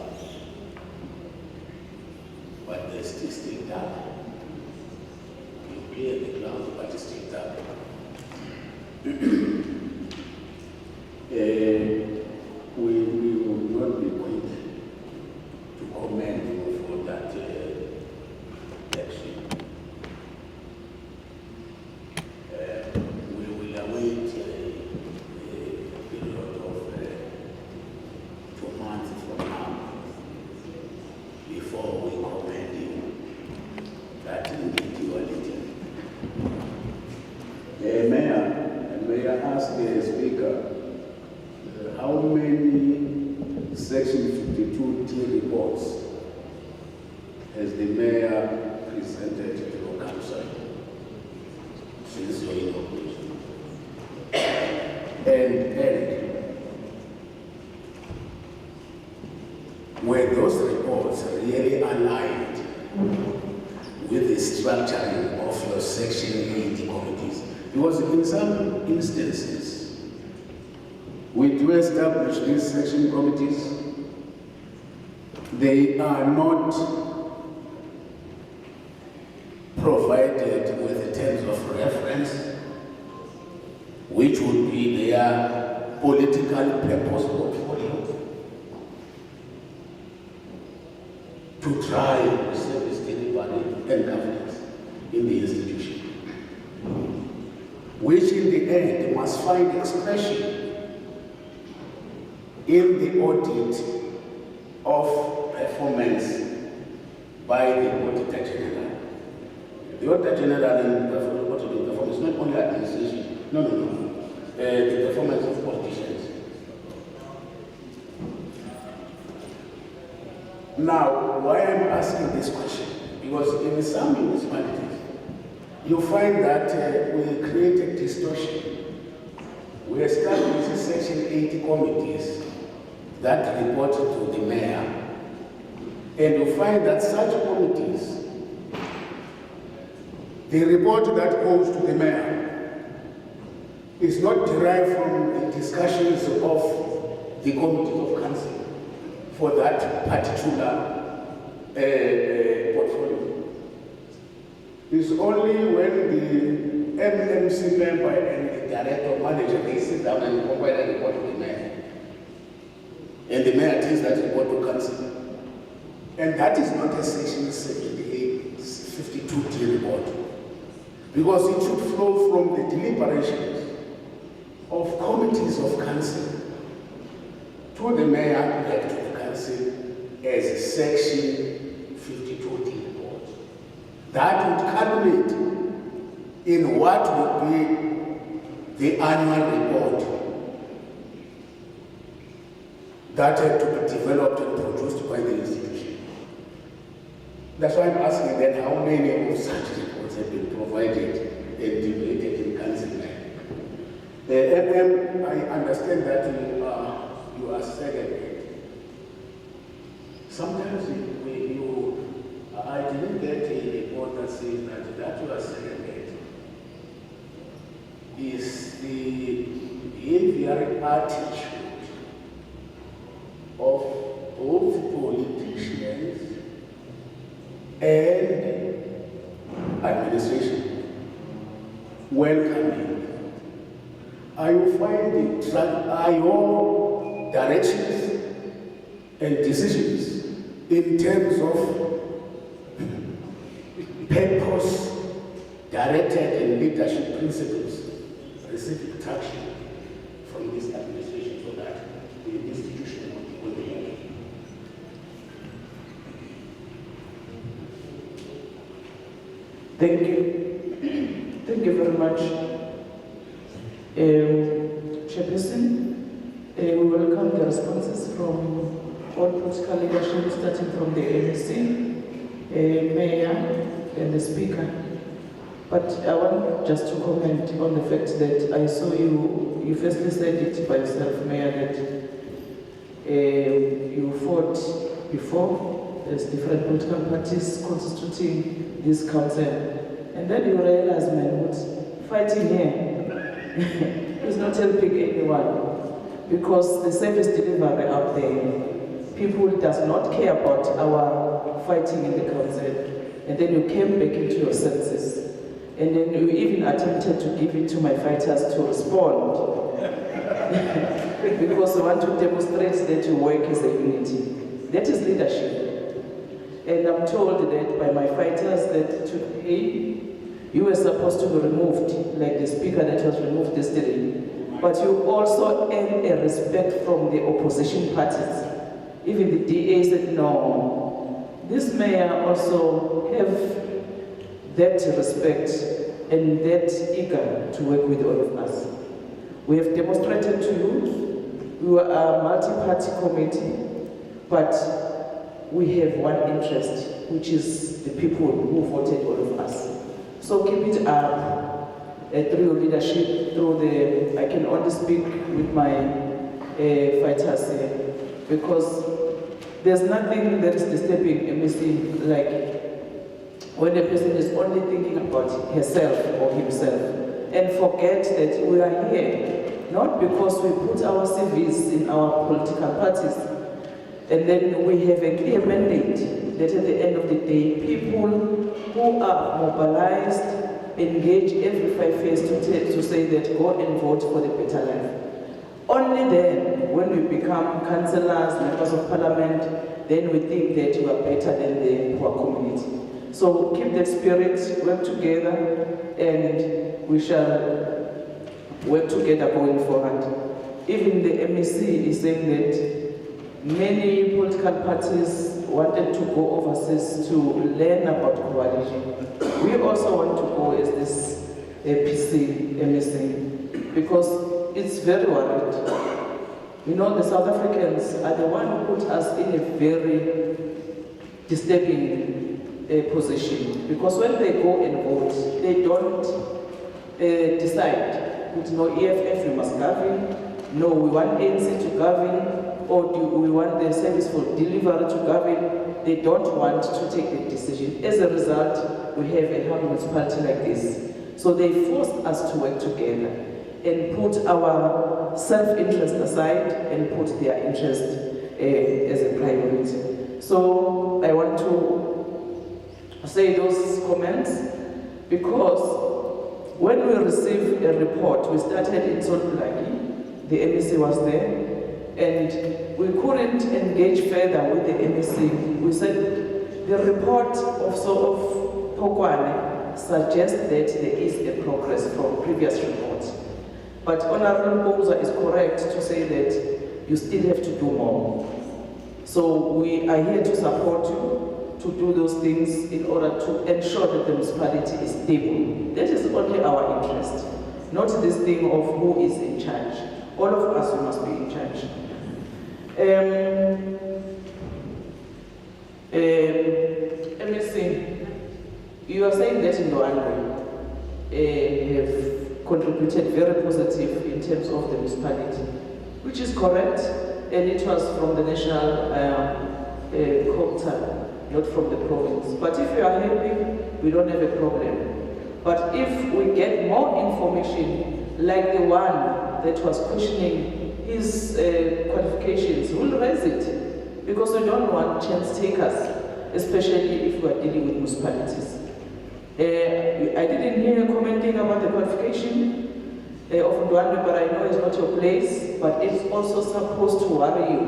but there's still dark. You cleared the cloud, but it's still dark. We will not be quick to commend you for that action. We will await a period of 2 months from now before we commend you that individuality. Mayor, may I ask the Speaker, how many Section 52T reports has the Mayor presented to your council since your inauguration? And were those reports really aligned with the structuring of your Section 80 committees? Because in some instances, we do establish these section committees. They are not provided with the terms of reference, which would be their political purpose portfolio, to drive service delivery and governance in the institution, which in the end must find expression in the audit of performance by the Auditor-General. The Auditor-General in performance, not only administration, no. The performance of politicians. Now, why I'm asking this question? Because in some municipalities, you find that we create a distortion. We establish Section 80 committees that report to the mayor. And you find that such committees, the report that goes to the mayor is not derived from the discussions of the committee of council for that particular portfolio. It's only when the MMC member and the director or manager, they sit down and compile a report to the mayor. And the mayor takes that report to council. And that is not a Section 78, 52D report. Because it should flow from the deliberations of committees of council to the mayor, back to the council as a Section 52D report. That would culminate in what would be the annual report that had to be developed and produced by the institution. That's why I'm asking then how many of such reports have been provided and debated in council. I understand that you are segregated. Sometimes I didn't get a report that says that you are segregated is the behavioral attitude of both politicians and administration welcoming. Are you finding your directions and decisions in terms of purpose, directed and leadership principles receiving traction from this administration so that the institution will be working? Thank you. Thank you very much. Chairperson, we welcome the responses from all political leadership, starting from the ANC, Mayor, and the Speaker. But I want just to comment on the fact that I saw you firstly said it by yourself, Mayor, that you fought before as different political parties constituting this council. And then you realize, man, what's fighting here is not helping anyone, because the service delivery out there, people does not care about our fighting in the council. And then you came back into your senses. And then you even attempted to give it to my fighters to respond. Because you want to demonstrate that you work as a unity. That is leadership. And I'm told that by my fighters that today, you were supposed to be removed, like the speaker that was removed yesterday. But you also earn a respect from the opposition parties. Even the DA said, no, this mayor also have that respect and that eager to work with all of us. We have demonstrated to you, we were a multi-party committee, but we have one interest, which is the people who voted all of us. So keep it up through your leadership, through the, I can only speak with my fighters here, because there's nothing that is disturbing a MEC like when a person is only thinking about herself or himself and forget that we are here, not because we put our CVs in our political parties, and then we have a clear mandate that at the end of the day, people who are mobilized, engage every 5 years to say that go and vote for the better life. Only then, when we become councillors, members of parliament, then we think that we are better than the poor community. So keep that spirit, work together, and we shall work together going forward. even the MEC is saying that many political parties wanted to go overseas to learn about coalition. We also want to go as this MEC, because it's very worried. You know, the South Africans are the one who put us in a very disturbing position, because when they go and vote, they don't decide, with no EFF we must govern, no we want ANC to govern, or do we want the service for delivery to govern. They don't want to take the decision. As a result, we have a municipality like this. So they forced us to work together and put our self-interest aside and put their interest as a priority. So I want to say those comments because when we received a report, we started in Sol Plaatjie, the MEC was there, and we couldn't engage further with the MEC. We said the report of Sol Phokwane suggests that there is a progress from previous reports. But Honorable Boza is correct to say that you still have to do more. So we are here to support you to do those things in order to ensure that the municipality is stable. That is only our interest, not this thing of who is in charge. All of us we must be in charge. MEC, you are saying that Ndwandwe have contributed very positive in terms of the municipality, which is correct, and it was from the national COGTA, not from the province. But if you are happy, we don't have a problem. But if we get more information, like the one that was questioning his qualifications, we'll raise it, because we don't want chance takers, especially if we are dealing with municipalities. I didn't hear you commenting about the qualification of Ndwandwe, but I know it's not your place, but it's also supposed to worry you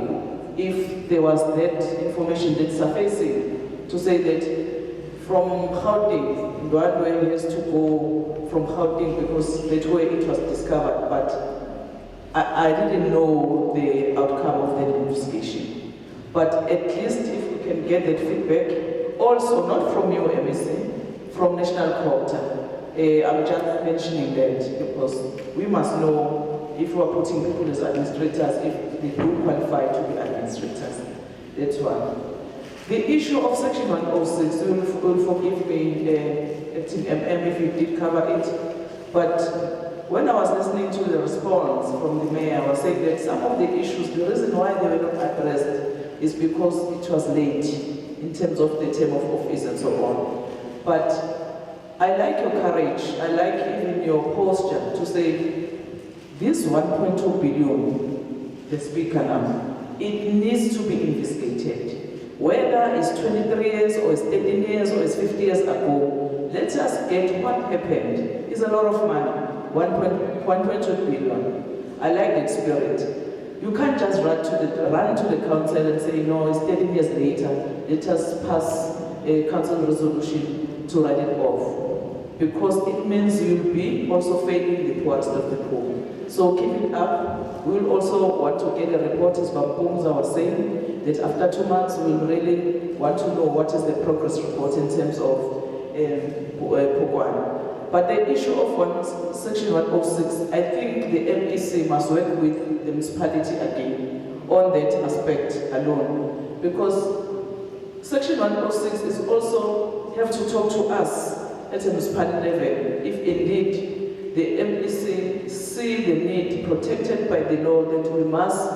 if there was that information that's surfacing to say that from Gauteng, Ndwandwe has to go from Gauteng because that's where it was discovered, but I didn't know the outcome of that investigation. But at least if we can get that feedback, also not from you, MEC, from National COGTA. I'm just mentioning that because we must know if we are putting people as administrators, if they do qualify to be administrators. That's one. The issue of Section 106, you will forgive me, Acting MM, if you did cover it, but when I was listening to the response from the mayor, I was saying that some of the issues, the reason why they were not addressed is because it was late in terms of the term of office and so on. But I like your courage, I like even your posture to say this 1.2 billion, the speaker now, it needs to be investigated. Whether it's 23 years or it's 13 years or it's 50 years ago, let us get what happened. It's a lot of money, 1.2 billion. I like that spirit. You can't just run to the council and say, no, it's 13 years later, let us pass a council resolution to write it off. Because it means you'll be also failing the poorest of the poor. So keep it up. We'll also want to get a report, as Bambumza was saying, that after 2 months we'll really want to know what is the progress report in terms of Phokwane. But the issue of Section 106, I think the MEC must work with the municipality again on that aspect alone. Because Section 106 is also have to talk to us at a municipality level, if indeed the MEC see the need protected by the law that we must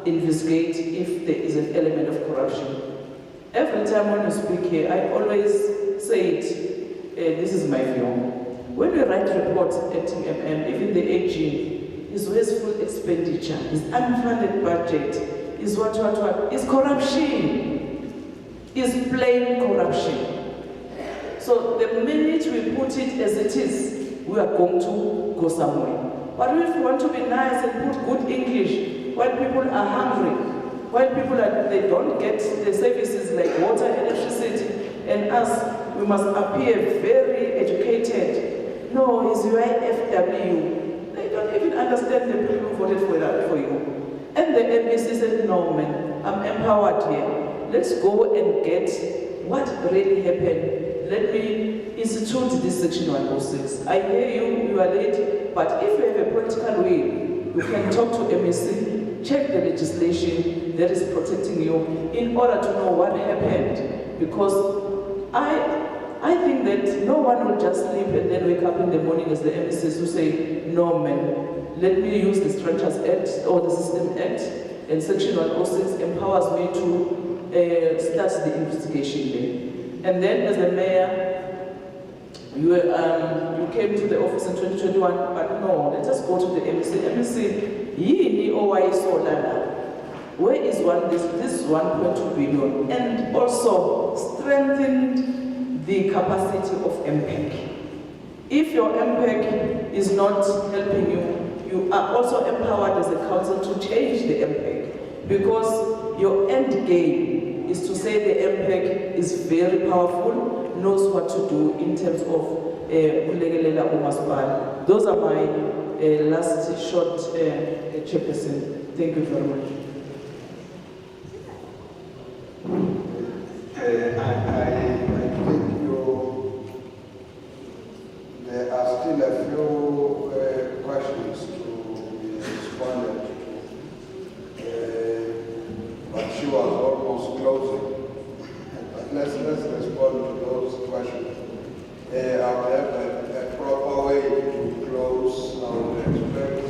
investigate if there is an element of corruption. Every time when we speak here, I always say it, this is my view. When we write reports at MM, even the AG, is wasteful expenditure, is unfunded budget, is what, is corruption, is plain corruption. So the minute we put it as it is, we are going to go somewhere. But if we want to be nice and put good English, while people are hungry, while people they don't get the services like water, electricity, and us, we must appear very educated. No, it's UIFW. don't even understand the people who voted for you. And the MEC said, no man, I'm empowered here. Let's go and get what really happened. Let me institute this section 106. I hear you, you are late, but if you have a political will, you can talk to MEC, check the legislation that is protecting you in order to know what happened. Because I think that no one will just sleep and then wake up in the morning as the MECs who say, no man, let me use the Structures Act or the System Act, and Section 106 empowers me to start the investigation there. And then as a mayor, you came to the office in 2021, but no, let us go to the MEC. MEC, yini owayisolana. Where is this 1.2 billion? And also strengthened the capacity of MPEC. If your MPEC is not helping you, you are also empowered as a council to change the MPEC, because your end game is to say the MPEC is very powerful, knows what to do in terms of kulekelela umasipala. Those are my last short chairperson. Thank you very much. I think there are still a few questions to be responded to, but she was almost closing. But let's respond to those questions. I will have a proper way to close. I would expect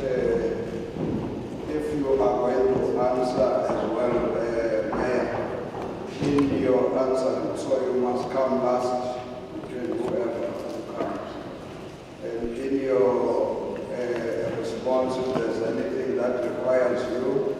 if you are going to answer as well, Mayor, in your answer, so you must come last between whoever comes. And in your response, if there's anything that requires you